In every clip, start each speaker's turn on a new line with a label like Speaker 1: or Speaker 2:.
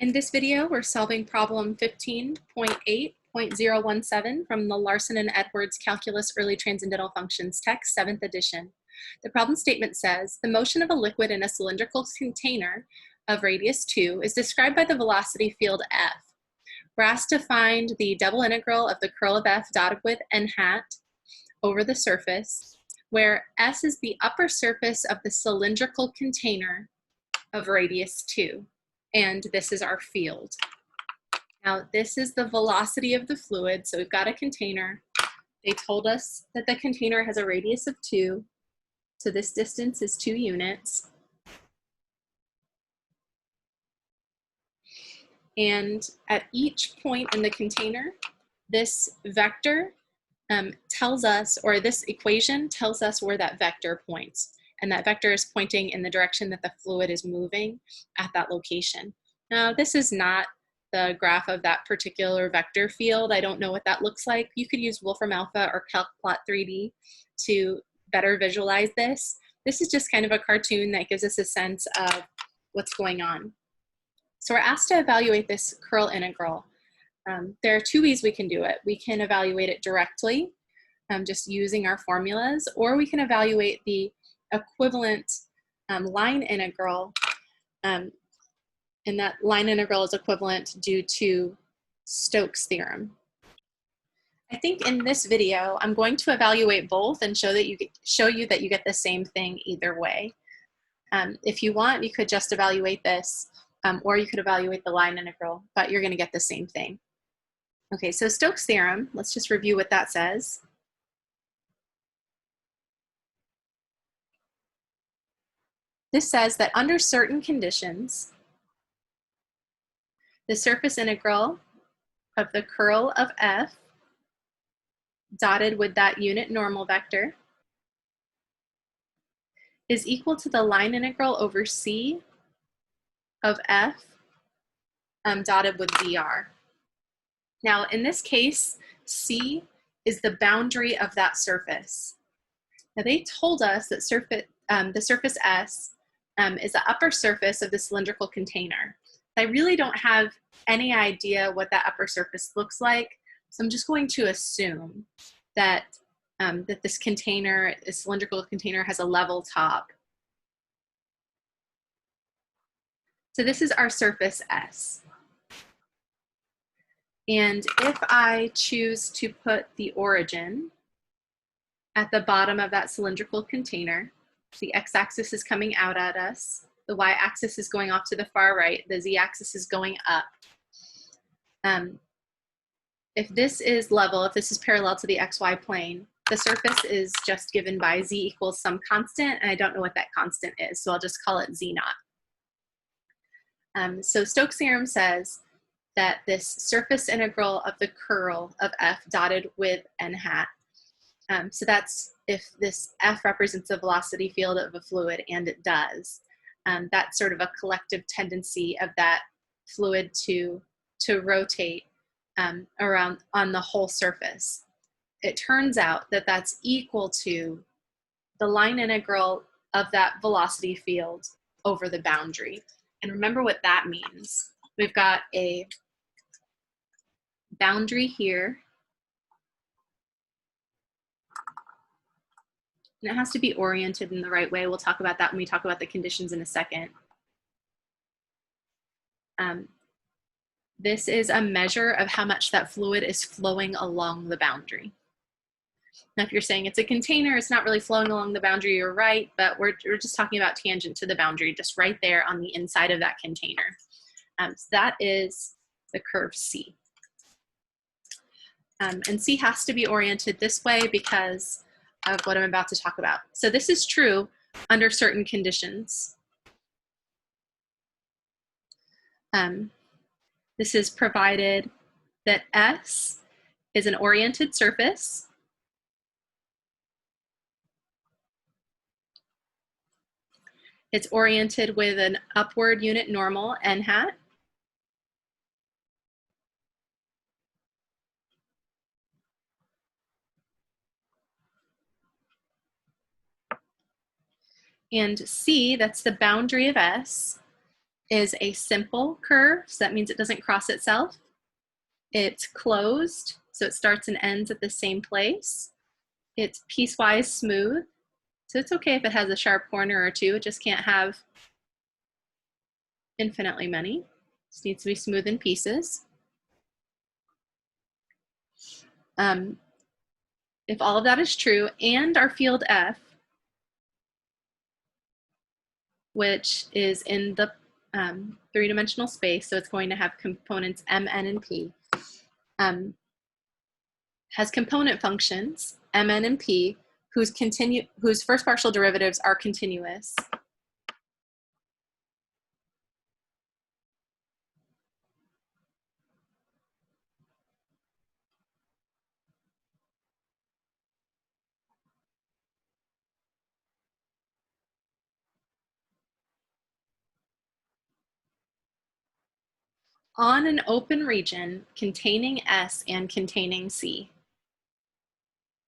Speaker 1: In this video, we're solving problem 15.8.017 from the Larson and Edwards Calculus Early Transcendental Functions text, 7th edition. The problem statement says, the motion of a liquid in a cylindrical container of radius 2 is described by the velocity field f. We're asked to find the double integral of the curl of f dotted with n hat over the surface, where s is the upper surface of the cylindrical container of radius 2. And this is our field. Now, this is the velocity of the fluid. So we've got a container. They told us that the container has a radius of 2. So this distance is 2 units. And at each point in the container, this vector tells us, or this equation tells us where that vector points. And that vector is pointing in the direction that the fluid is moving at that location. Now, this is not the graph of that particular vector field. I don't know what that looks like. You could use Wolfram Alpha or Calc 3D to better visualize this. This is just kind of a cartoon that gives us a sense of what's going on. So we're asked to evaluate this curl integral. There are two ways we can do it. We can evaluate it directly, just using our formulas, or we can evaluate the equivalent line integral, and that line integral is equivalent due to Stokes' theorem. I think in this video, I'm going to evaluate both and show you that you get the same thing either way. If you want, you could just evaluate this, or you could evaluate the line integral, but you're going to get the same thing. Okay, so Stokes' theorem, let's just review what that says. This says that under certain conditions, the surface integral of the curl of f dotted with that unit normal vector is equal to the line integral over c of f dotted with dr. Now, in this case, c is the boundary of that surface. Now, they told us that the surface S is the upper surface of the cylindrical container. I really don't have any idea what that upper surface looks like, so I'm just going to assume that, that this container, this cylindrical container, has a level top. So this is our surface S. And if I choose to put the origin at the bottom of that cylindrical container, the x-axis is coming out at us, the y-axis is going off to the far right, the z-axis is going up. If this is level, if this is parallel to the xy plane, the surface is just given by z equals some constant, and I don't know what that constant is, so I'll just call it z naught. So Stokes' theorem says that this surface integral of the curl of f dotted with n hat, so that's if this f represents the velocity field of a fluid, and it does. That's sort of a collective tendency of that fluid to rotate around on the whole surface. It turns out that that's equal to the line integral of that velocity field over the boundary. And remember what that means. We've got a boundary here, and it has to be oriented in the right way. We'll talk about that when we talk about the conditions in a second. This is a measure of how much that fluid is flowing along the boundary. Now, if you're saying it's a container, it's not really flowing along the boundary, you're right, but we're just talking about tangent to the boundary, just right there on the inside of that container. So that is the curve C. And C has to be oriented this way because of what I'm about to talk about. So this is true under certain conditions. This is provided that S is an oriented surface. It's oriented with an upward unit normal, n hat. And C, that's the boundary of S, is a simple curve, so that means it doesn't cross itself. It's closed, so it starts and ends at the same place. It's piecewise smooth, so it's okay if it has a sharp corner or two, it just can't have infinitely many. It just needs to be smooth in pieces. If all of that is true, and our field F, which is in the three-dimensional space, so it's going to have components m, n, and p, has component functions, m, n, and p, whose first partial derivatives are continuous. On an open region containing S and containing C.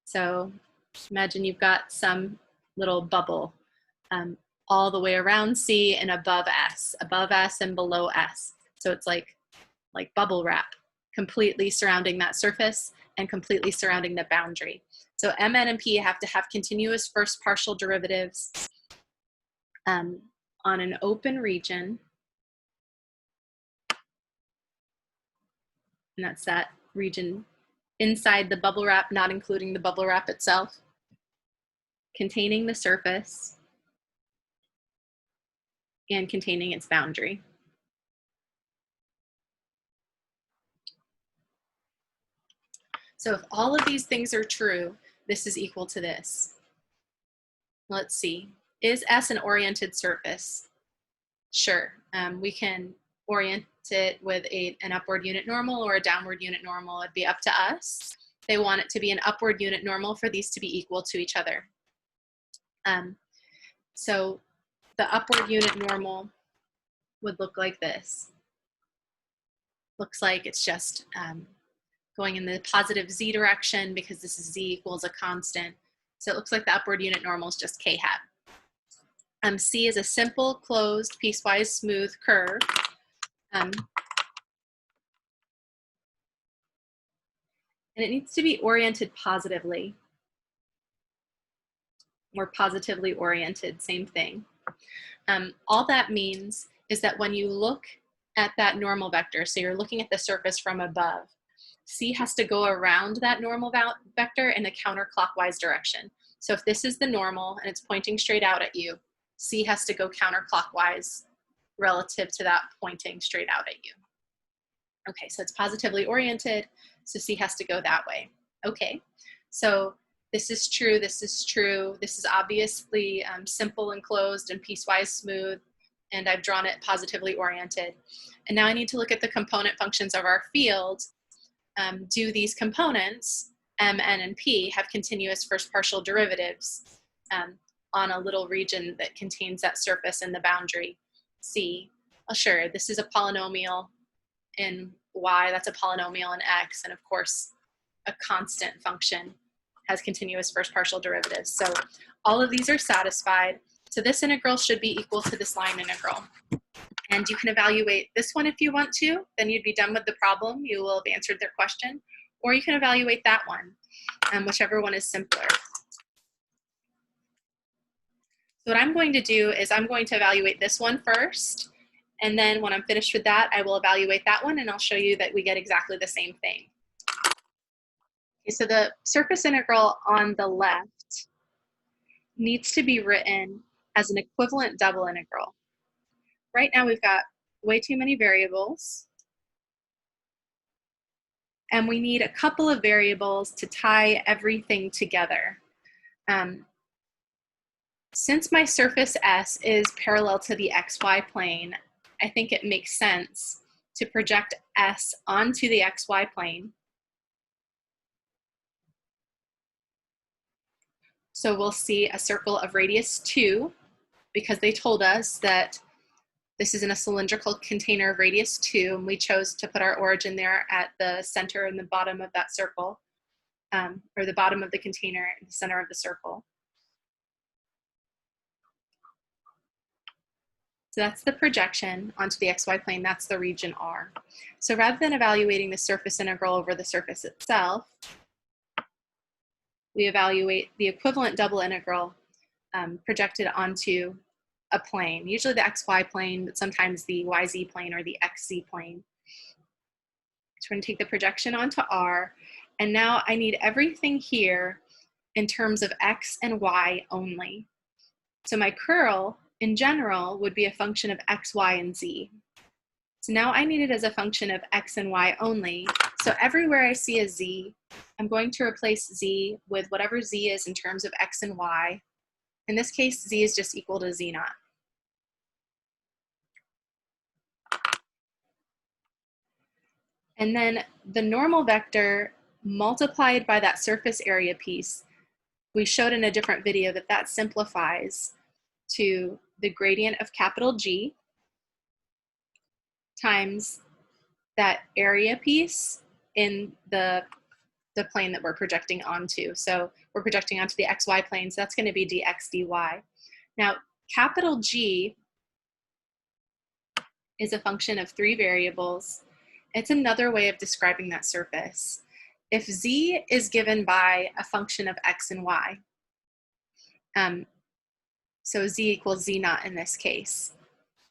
Speaker 1: So imagine you've got some little bubble all the way around C and above S and below S. So it's like bubble wrap, completely surrounding that surface and completely surrounding the boundary. So M, N, and P have to have continuous first partial derivatives on an open region. And that's that region inside the bubble wrap, not including the bubble wrap itself, containing the surface and containing its boundary. So if all of these things are true, this is equal to this. Let's see. Is S an oriented surface? Sure. We can orient it with an upward unit normal or a downward unit normal. It'd be up to us. They want it to be an upward unit normal for these to be equal to each other. So the upward unit normal would look like this. Looks like it's just going in the positive z direction because this is z equals a constant. So it looks like the upward unit normal is just k hat. C is a simple, closed, piecewise smooth curve. And it needs to be oriented positively, or positively oriented, same thing. All that means is that when you look at that normal vector, so you're looking at the surface from above, C has to go around that normal vector in a counterclockwise direction. So if this is the normal and it's pointing straight out at you, C has to go counterclockwise relative to that pointing straight out at you. Okay, so it's positively oriented, so C has to go that way. Okay, so this is true, this is true. This is obviously simple and closed and piecewise smooth, and I've drawn it positively oriented. And now I need to look at the component functions of our field. Do these components, M, N, and P, have continuous first partial derivatives on a little region that contains that surface and the boundary, C? Well, sure, this is a polynomial in Y, that's a polynomial in X, and of course, a constant function has continuous first partial derivatives. So all of these are satisfied. So this integral should be equal to this line integral. And you can evaluate this one if you want to, then you'd be done with the problem. You will have answered their question. Or you can evaluate that one, whichever one is simpler. So what I'm going to do is I'm going to evaluate this one first. And then when I'm finished with that, I will evaluate that one and I'll show you that we get exactly the same thing. Okay, so the surface integral on the left needs to be written as an equivalent double integral. Right now we've got way too many variables, and we need a couple of variables to tie everything together. Since my surface S is parallel to the XY plane, I think it makes sense to project S onto the XY plane. So we'll see a circle of radius 2, because they told us that this is in a cylindrical container of radius 2, and we chose to put our origin there at the center and the bottom of that circle, or the bottom of the container in the center of the circle. So that's the projection onto the xy plane, that's the region R. So rather than evaluating the surface integral over the surface itself, we evaluate the equivalent double integral projected onto a plane, usually the xy plane, but sometimes the yz plane or the xz plane. So we're going to take the projection onto R, and now I need everything here in terms of x and y only. So my curl, in general, would be a function of x, y, and z. So now I need it as a function of x and y only. So everywhere I see a z, I'm going to replace z with whatever z is in terms of x and y. In this case, z is just equal to z naught. And then the normal vector multiplied by that surface area piece, we showed in a different video that that simplifies to the gradient of capital G times that area piece in the plane that we're projecting onto. So we're projecting onto the xy plane, so that's going to be dx dy. Now, capital G is a function of 3 variables. It's another way of describing that surface. If z is given by a function of x and y, so z equals z naught in this case,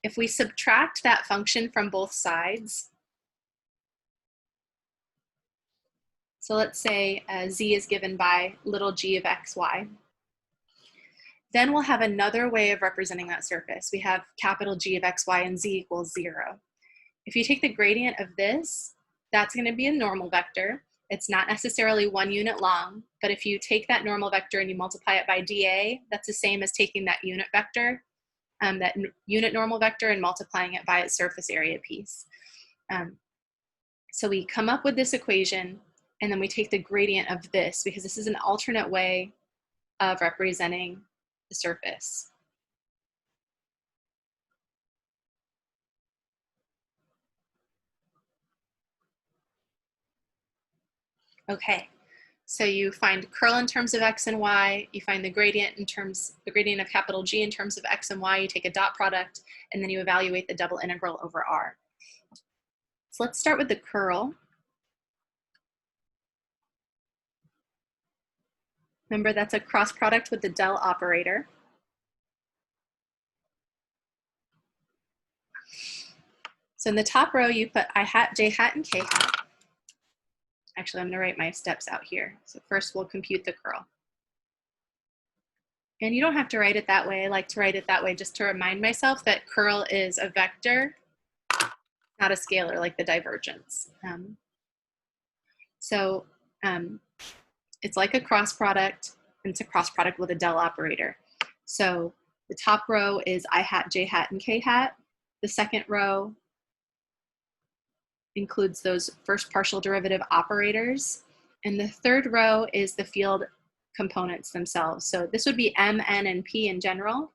Speaker 1: if we subtract that function from both sides, so let's say z is given by little g of xy, then we'll have another way of representing that surface. We have capital G of xy and z equals 0. If you take the gradient of this, that's going to be a normal vector. It's not necessarily 1 unit long, but if you take that normal vector and you multiply it by dA, that's the same as taking that unit vector, that unit normal vector, and multiplying it by its surface area piece. So we come up with this equation, and then we take the gradient of this, because this is an alternate way of representing the surface. Okay, so you find curl in terms of x and y, you find the gradient of capital G in terms of x and y, you take a dot product, and then you evaluate the double integral over R. So let's start with the curl. Remember, that's a cross product with the del operator. So in the top row, you put I hat, j hat, and k hat. Actually, I'm going to write my steps out here. So first, we'll compute the curl. And you don't have to write it that way. I like to write it that way just to remind myself that curl is a vector, not a scalar like the divergence. It's like a cross product, and it's a cross product with a del operator. So the top row is I hat, j hat, and k hat. The second row includes those first partial derivative operators. And the third row is the field components themselves. So this would be m, n, and p in general.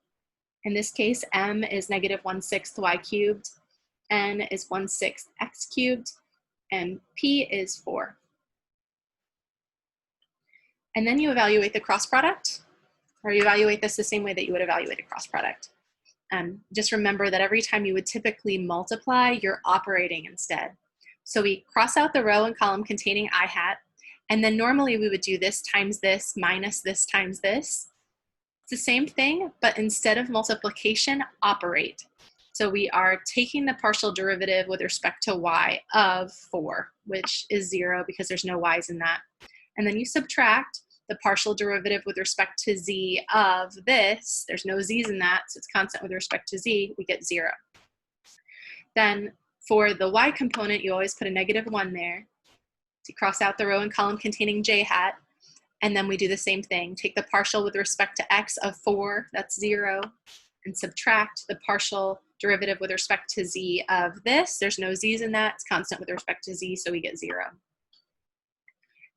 Speaker 1: In this case, m is negative 1/6 y cubed, n is 1/6 x cubed, and p is 4. And then you evaluate the cross product, or you evaluate this the same way that you would evaluate a cross product. Just remember that every time you would typically multiply, you're operating instead. So we cross out the row and column containing I hat, and then normally we would do this times this minus this times this. It's the same thing, but instead of multiplication, operate. So we are taking the partial derivative with respect to y of 4, which is 0 because there's no y's in that. And then you subtract the partial derivative with respect to z of this. There's no z's in that, so it's constant with respect to z. We get 0. Then for the y component, you always put a negative 1 there. So you cross out the row and column containing j hat, and then we do the same thing. Take the partial with respect to x of 4, that's 0, and subtract the partial derivative with respect to z of this. There's no z's in that, it's constant with respect to z, so we get 0.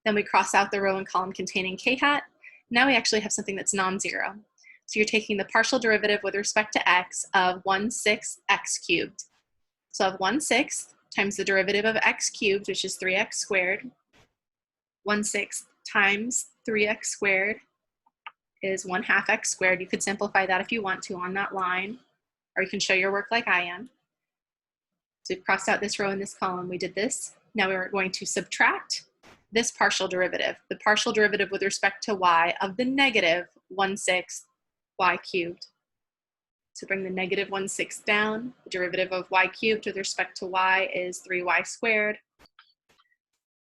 Speaker 1: Then we cross out the row and column containing k hat. Now we actually have something that's non-zero. So you're taking the partial derivative with respect to x of 1/6 x cubed. So of 1/6 times the derivative of x cubed, which is 3x squared. 1/6 times 3x squared is 1/2 x squared. You could simplify that if you want to on that line. or you can show your work like I am. So we've crossed out this row and this column. We did this. Now we're going to subtract this partial derivative, the partial derivative with respect to y of the negative 1/6 y cubed. So bring the negative 1/6 down. The derivative of y cubed with respect to y is 3y squared.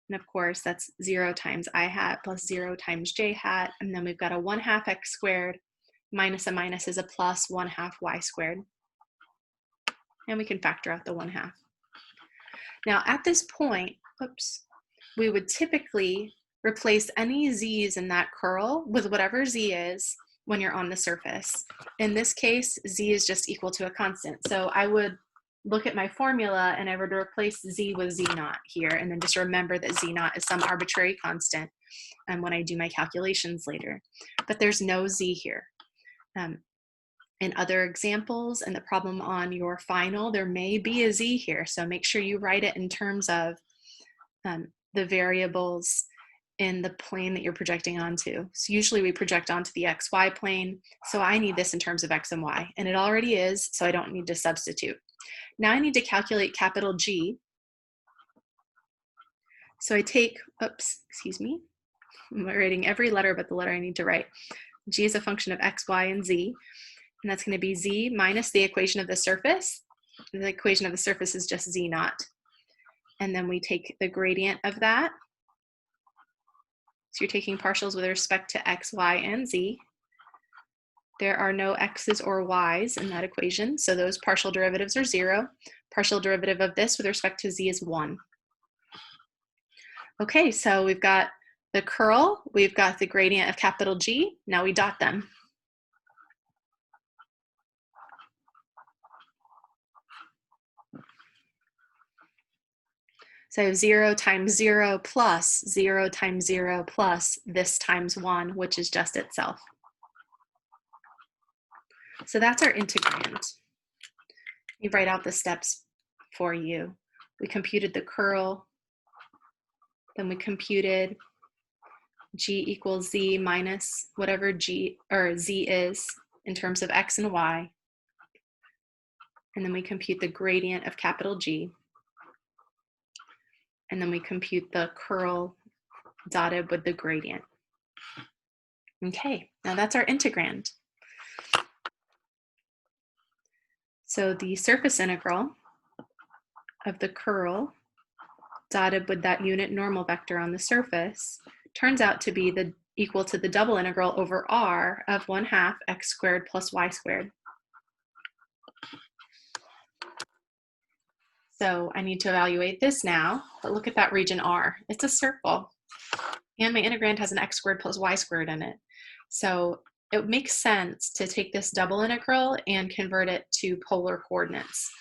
Speaker 1: And of course, that's 0 times I hat plus 0 times j hat. And then we've got a 1/2 x squared minus a minus is a plus 1/2 y squared. And we can factor out the 1/2. Now at this point, we would typically replace any z's in that curl with whatever z is when you're on the surface. In this case, z is just equal to a constant. So I would look at my formula and I would replace z with z naught here, and then just remember that z naught is some arbitrary constant when I do my calculations later. But there's no z here. In other examples and the problem on your final, there may be a z here. So make sure you write it in terms of the variables in the plane that you're projecting onto. So usually we project onto the xy plane. So I need this in terms of x and y, and it already is, so I don't need to substitute. Now I need to calculate capital G. So I take, excuse me, I'm writing every letter but the letter I need to write. G is a function of x, y, and z, and that's going to be z minus the equation of the surface. The equation of the surface is just z naught. And then we take the gradient of that. So you're taking partials with respect to x, y, and z. There are no x's or y's in that equation, so those partial derivatives are 0. Partial derivative of this with respect to z is 1. Okay, so we've got the curl, we've got the gradient of capital G, now we dot them. So I have 0 times 0 plus 0 times 0 plus this times 1, which is just itself. So that's our integrand. You write out the steps for you. We computed the curl, then we computed g equals z minus whatever g or z is in terms of x and y. And then we compute the gradient of capital G. And then we compute the curl dotted with the gradient. Okay, now that's our integrand. So the surface integral of the curl dotted with that unit normal vector on the surface turns out to be equal to the double integral over r of 1/2 x squared plus y squared. So I need to evaluate this now, but look at that region R. It's a circle, and my integrand has an x squared plus y squared in it. So it makes sense to take this double integral and convert it to polar coordinates.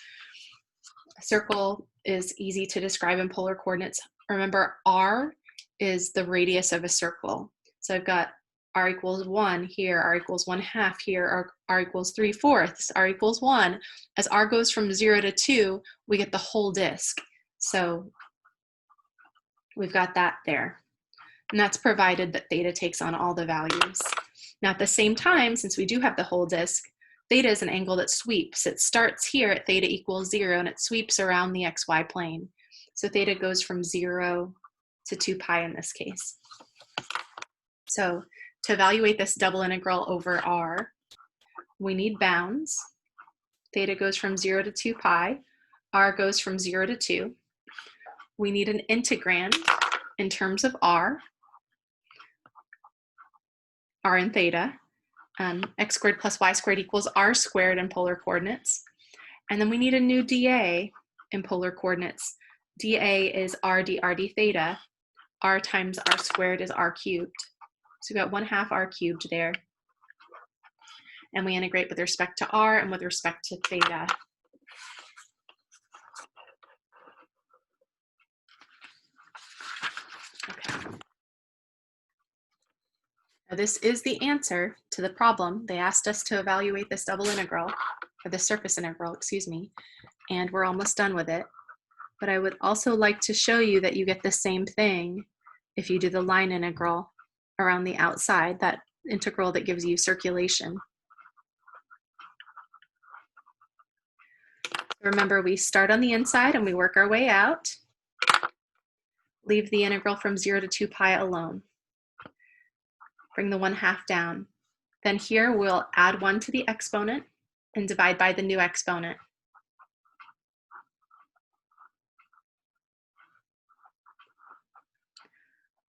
Speaker 1: A circle is easy to describe in polar coordinates. Remember, R is the radius of a circle. So I've got r equals 1 here, r equals 1/2 here, r equals 3/4, r equals 1. As r goes from 0 to 2, we get the whole disk. So we've got that there. And that's provided that theta takes on all the values. Now at the same time, since we do have the whole disk, theta is an angle that sweeps. It starts here at theta equals 0 and it sweeps around the xy plane. So theta goes from 0 to 2 pi in this case. So to evaluate this double integral over r, we need bounds. Theta goes from 0 to 2 pi. R goes from 0 to 2. We need an integrand in terms of r and theta. X squared plus y squared equals r squared in polar coordinates. And then we need a new dA in polar coordinates. dA is r d theta. R times r squared is r cubed. So we've got 1/2 r cubed there. And we integrate with respect to r and with respect to theta. Okay. Now this is the answer to the problem. They asked us to evaluate this double integral, or the surface integral, excuse me, and we're almost done with it. But I would also like to show you that you get the same thing if you do the line integral around the outside, that integral that gives you circulation. Remember, we start on the inside and we work our way out. Leave the integral from 0 to 2 pi alone. Bring the 1/2 down. Then here we'll add 1 to the exponent and divide by the new exponent.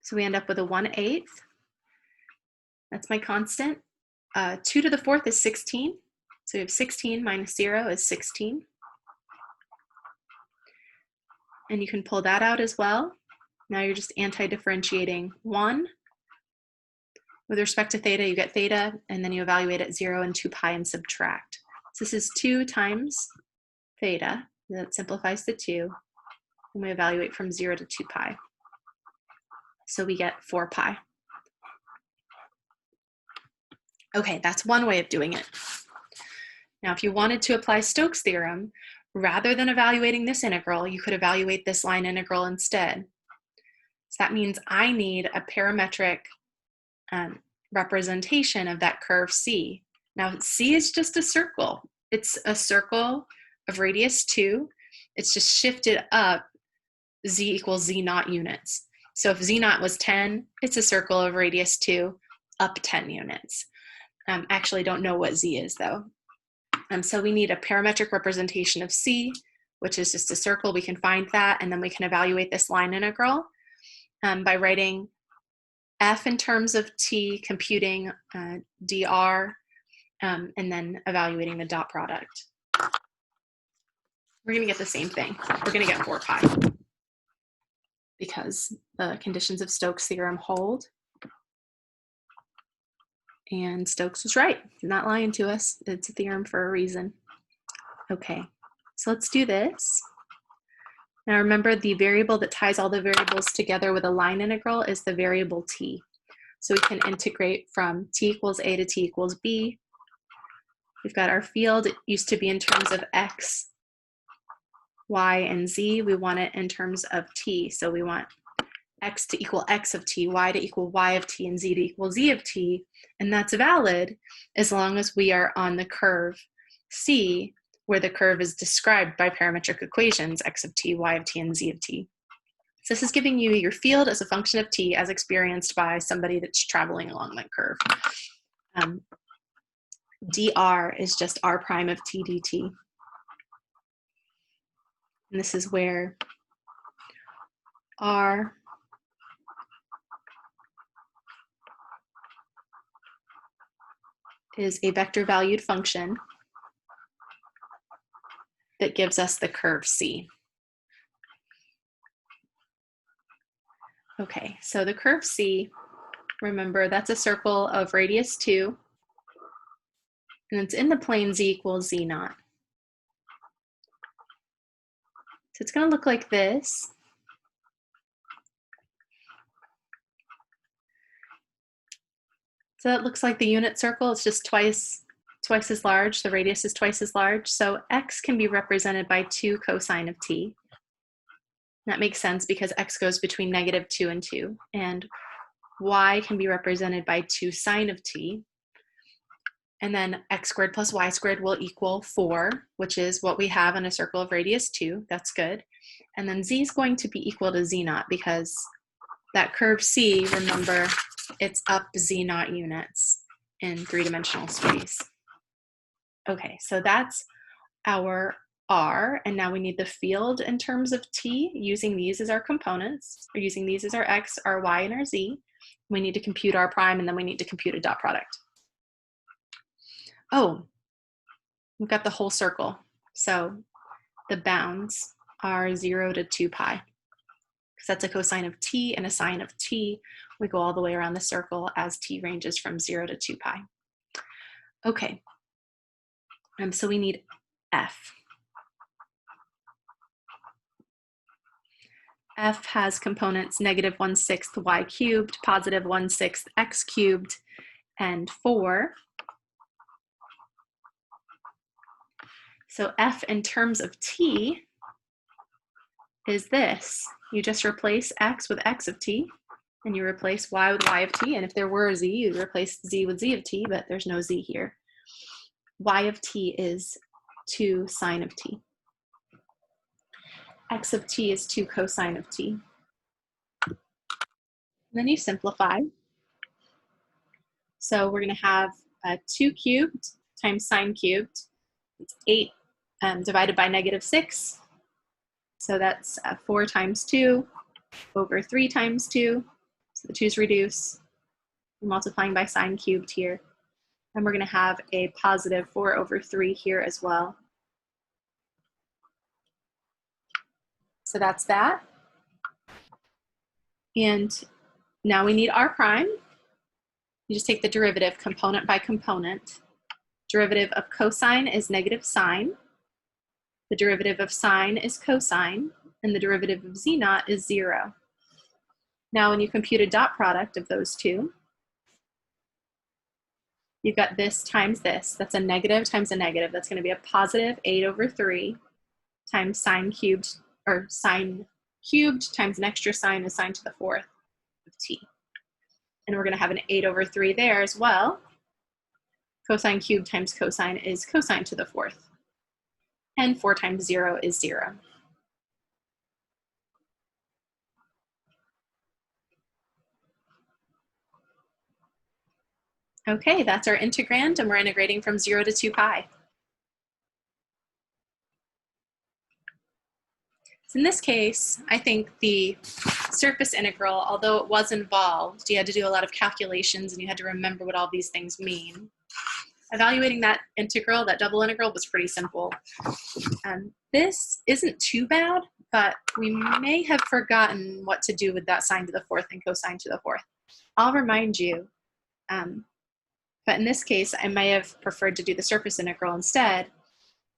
Speaker 1: So we end up with a 1/8. That's my constant. 2 to the 4th is 16. So we have 16 minus 0 is 16. And you can pull that out as well. Now you're just anti-differentiating 1. With respect to theta, you get theta, and then you evaluate at 0 and 2 pi and subtract. So this is 2 times theta. That simplifies to 2. And we evaluate from 0 to 2 pi. So we get 4 pi. Okay, that's one way of doing it. Now, if you wanted to apply Stokes' theorem, rather than evaluating this integral, you could evaluate this line integral instead. So that means I need a parametric representation of that curve C. Now, C is just a circle. It's a circle of radius 2. It's just shifted up Z equals Z naught units. So if Z naught was 10, it's a circle of radius 2 up 10 units. I actually don't know what Z is though. So we need a parametric representation of C, which is just a circle. We can find that, and then we can evaluate this line integral by writing f in terms of t, computing dr, and then evaluating the dot product. We're going to get the same thing. We're going to get 4 pi because the conditions of Stokes' theorem hold. And Stokes was right. He's not lying to us. It's a theorem for a reason. Okay, so let's do this. Now remember, the variable that ties all the variables together with a line integral is the variable t. So we can integrate from t equals a to t equals b. We've got our field. It used to be in terms of x, y, and z. We want it in terms of t. So we want x to equal x of t, y to equal y of t, and z to equal z of t. And that's valid as long as we are on the curve C, where the curve is described by parametric equations, x of t, y of t, and z of t. So this is giving you your field as a function of t as experienced by somebody that's traveling along that curve. dr is just r prime of t dt. And this is where r is a vector valued function that gives us the curve C. Okay, so the curve C, remember that's a circle of radius 2, and it's in the plane z equals z naught. So it's going to look like this. So that looks like the unit circle. It's just twice as large. The radius is twice as large. So x can be represented by 2 cosine of t. That makes sense because x goes between -2 and 2. And y can be represented by 2 sine of t. And then x squared plus y squared will equal 4, which is what we have in a circle of radius 2. That's good. And then z is going to be equal to z naught because that curve C, remember, it's up z naught units in 3-dimensional space. Okay, so that's our R, and now we need the field in terms of t, using these as our components, or using these as our x, our y, and our z. We need to compute r prime, and then we need to compute a dot product. Oh, we've got the whole circle. So the bounds are 0 to 2 pi. Because that's a cosine of t and a sine of t. We go all the way around the circle as t ranges from 0 to 2 pi. Okay, so we need f. F has components -1/6 y cubed, +1/6 x cubed, and 4. So f in terms of t is this. You just replace x with x of t, and you replace y with y of t, and if there were a z, you'd replace z with z of t, but there's no z here. Y of t is 2 sine of t. x of t is 2 cosine of t. And then you simplify. So we're going to have 2 cubed times sine cubed. It's 8 divided by -6. So that's 4 times 2 over 3 times 2. So the 2's reduce. We're multiplying by sine cubed here. And we're going to have a positive 4 over 3 here as well. So that's that. And now we need r prime. You just take the derivative component by component. Derivative of cosine is negative sine. The derivative of sine is cosine. And the derivative of z naught is 0. Now when you compute a dot product of those two, you've got this times this. That's a negative times a negative. That's going to be a positive 8 over 3 times sine cubed, or sine cubed times an extra sine is sine to the 4th of t. And we're going to have an 8 over 3 there as well. Cosine cubed times cosine is cosine to the 4th. And 4 times 0 is 0. Okay, that's our integrand, and we're integrating from 0 to 2 pi. So in this case, I think the surface integral, although it was involved, you had to do a lot of calculations and you had to remember what all these things mean. Evaluating that integral, that double integral, was pretty simple. This isn't too bad, but we may have forgotten what to do with that sine to the 4th and cosine to the 4th. I'll remind you, but in this case, I may have preferred to do the surface integral instead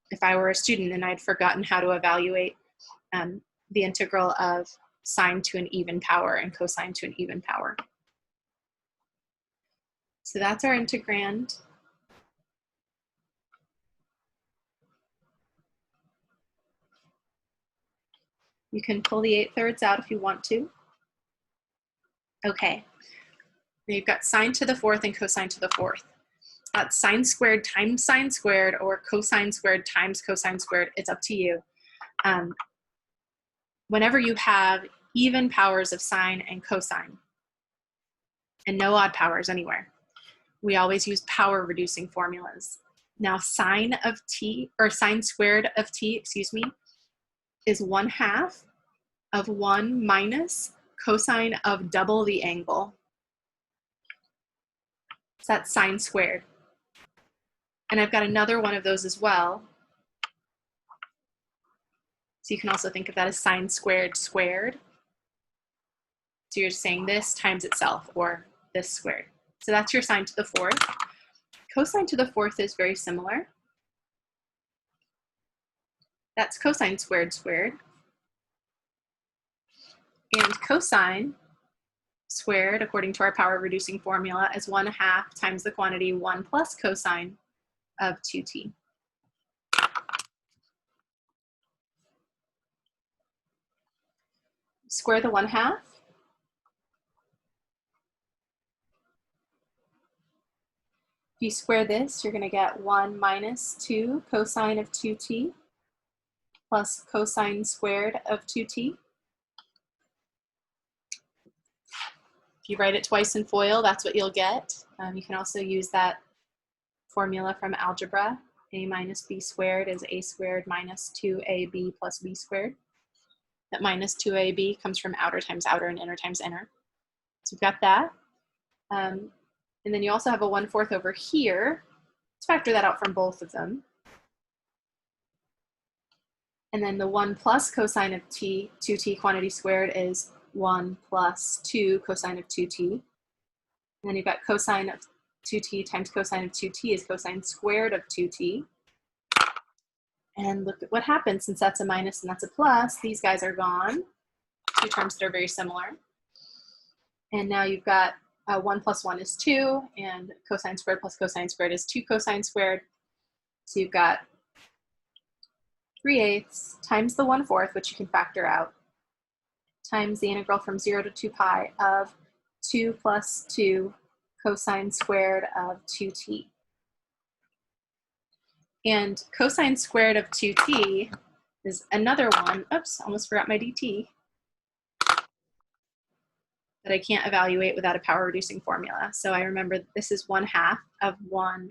Speaker 1: if I were a student and I'd forgotten how to evaluate the integral of sine to an even power and cosine to an even power. So that's our integrand. You can pull the 8/3 out if you want to. Okay, now you've got sine to the 4th and cosine to the 4th. That's sine squared times sine squared, or cosine squared times cosine squared. It's up to you. Whenever you have even powers of sine and cosine, and no odd powers anywhere, we always use power reducing formulas. Now sine of t, or sine squared of t, excuse me, is 1/2 of 1 minus cosine of double the angle. So that's sine squared. And I've got another one of those as well. So you can also think of that as sine squared squared. So you're saying this times itself, or this squared. So that's your sine to the 4th. Cosine to the 4th is very similar. That's cosine squared squared. And cosine squared, according to our power reducing formula, is 1/2 times the quantity 1 plus cosine of 2t. Square the 1/2. If you square this, you're going to get 1 minus 2 cosine of 2t plus cosine squared of 2t. If you write it twice in FOIL, that's what you'll get. You can also use that formula from algebra. A minus b squared is a squared minus 2ab plus b squared. That minus 2ab comes from outer times outer and inner times inner. So we've got that. And then you also have a 1/4 over here. Let's factor that out from both of them. And then the 1 plus cosine of t, 2t quantity squared, is 1 plus 2 cosine of 2t. And then you've got cosine of 2t times cosine of 2t is cosine squared of 2t. And look at what happens. Since that's a minus and that's a plus, these guys are gone. Two terms that are very similar. And now you've got 1 plus 1 is 2, and cosine squared plus cosine squared is 2 cosine squared. So you've got 3/8 times the 1/4, which you can factor out, times the integral from 0 to 2 pi of 2 plus 2 cosine squared of 2t. And cosine squared of 2t is another one, oops, almost forgot my dt, that I can't evaluate without a power reducing formula. So I remember this is 1/2 of 1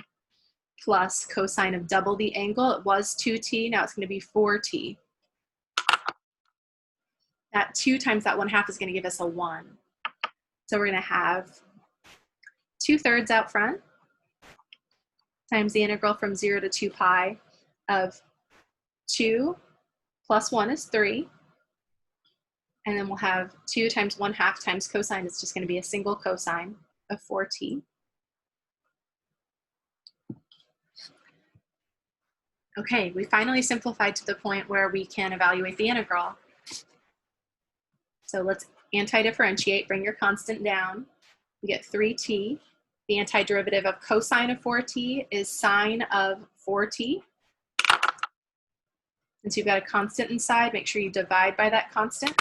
Speaker 1: plus cosine of double the angle. It was 2t, now it's going to be 4t. That 2 times that 1/2 is going to give us a 1. So we're going to have 2/3 out front times the integral from 0 to 2 pi of 2 plus 1 is 3. And then we'll have 2 times 1/2 times cosine is just going to be a single cosine of 4t. Okay, we finally simplified to the point where we can evaluate the integral. So let's anti-differentiate, bring your constant down. We get 3t. The antiderivative of cosine of 4t is sine of 4t. Since you've got a constant inside, make sure you divide by that constant.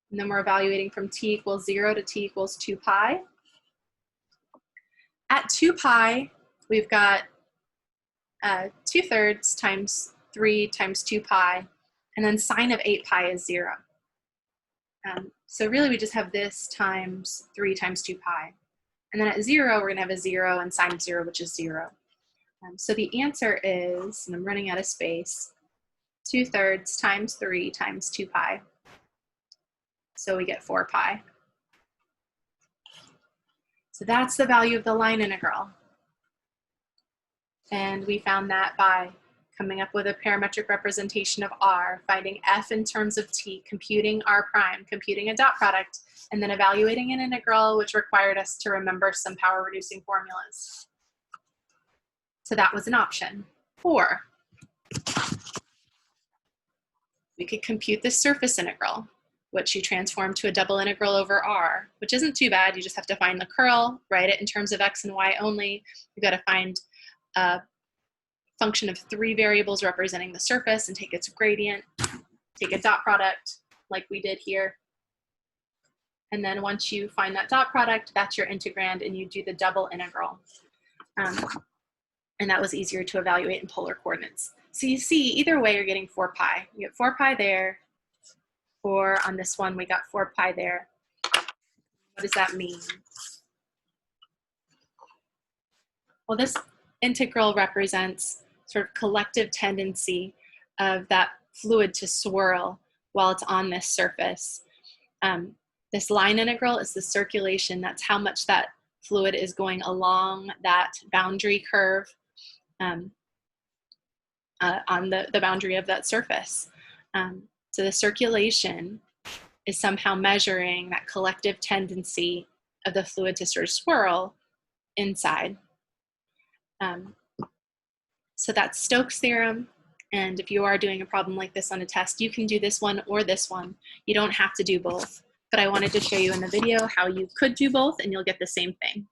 Speaker 1: And then we're evaluating from t equals 0 to t equals 2 pi. At 2 pi, we've got 2/3 times 3 times 2 pi, and then sine of 8 pi is 0. So really we just have this times 3 times 2 pi. And then at 0, we're going to have a 0 and sine of 0, which is 0. So the answer is, and I'm running out of space, 2/3 times 3 times 2 pi. So we get 4 pi. So that's the value of the line integral. And we found that by coming up with a parametric representation of r, finding f in terms of t, computing r prime, computing a dot product, and then evaluating an integral, which required us to remember some power reducing formulas. So that was an option. Or we could compute the surface integral, which you transform to a double integral over r, which isn't too bad. You just have to find the curl, write it in terms of x and y only. You've got to find a function of 3 variables representing the surface and take its gradient, take a dot product like we did here. And then once you find that dot product, that's your integrand, and you do the double integral. And that was easier to evaluate in polar coordinates. So you see, either way, you're getting 4 pi. You get 4 pi there, or on this one, we got 4 pi there. What does that mean? Well, this integral represents sort of collective tendency of that fluid to swirl while it's on this surface. This line integral is the circulation. That's how much that fluid is going along that boundary curve on the boundary of that surface. So the circulation is somehow measuring that collective tendency of the fluid to sort of swirl inside. So that's Stokes' theorem. And if you are doing a problem like this on a test, you can do this one or this one. You don't have to do both. But I wanted to show you in the video how you could do both and you'll get the same thing.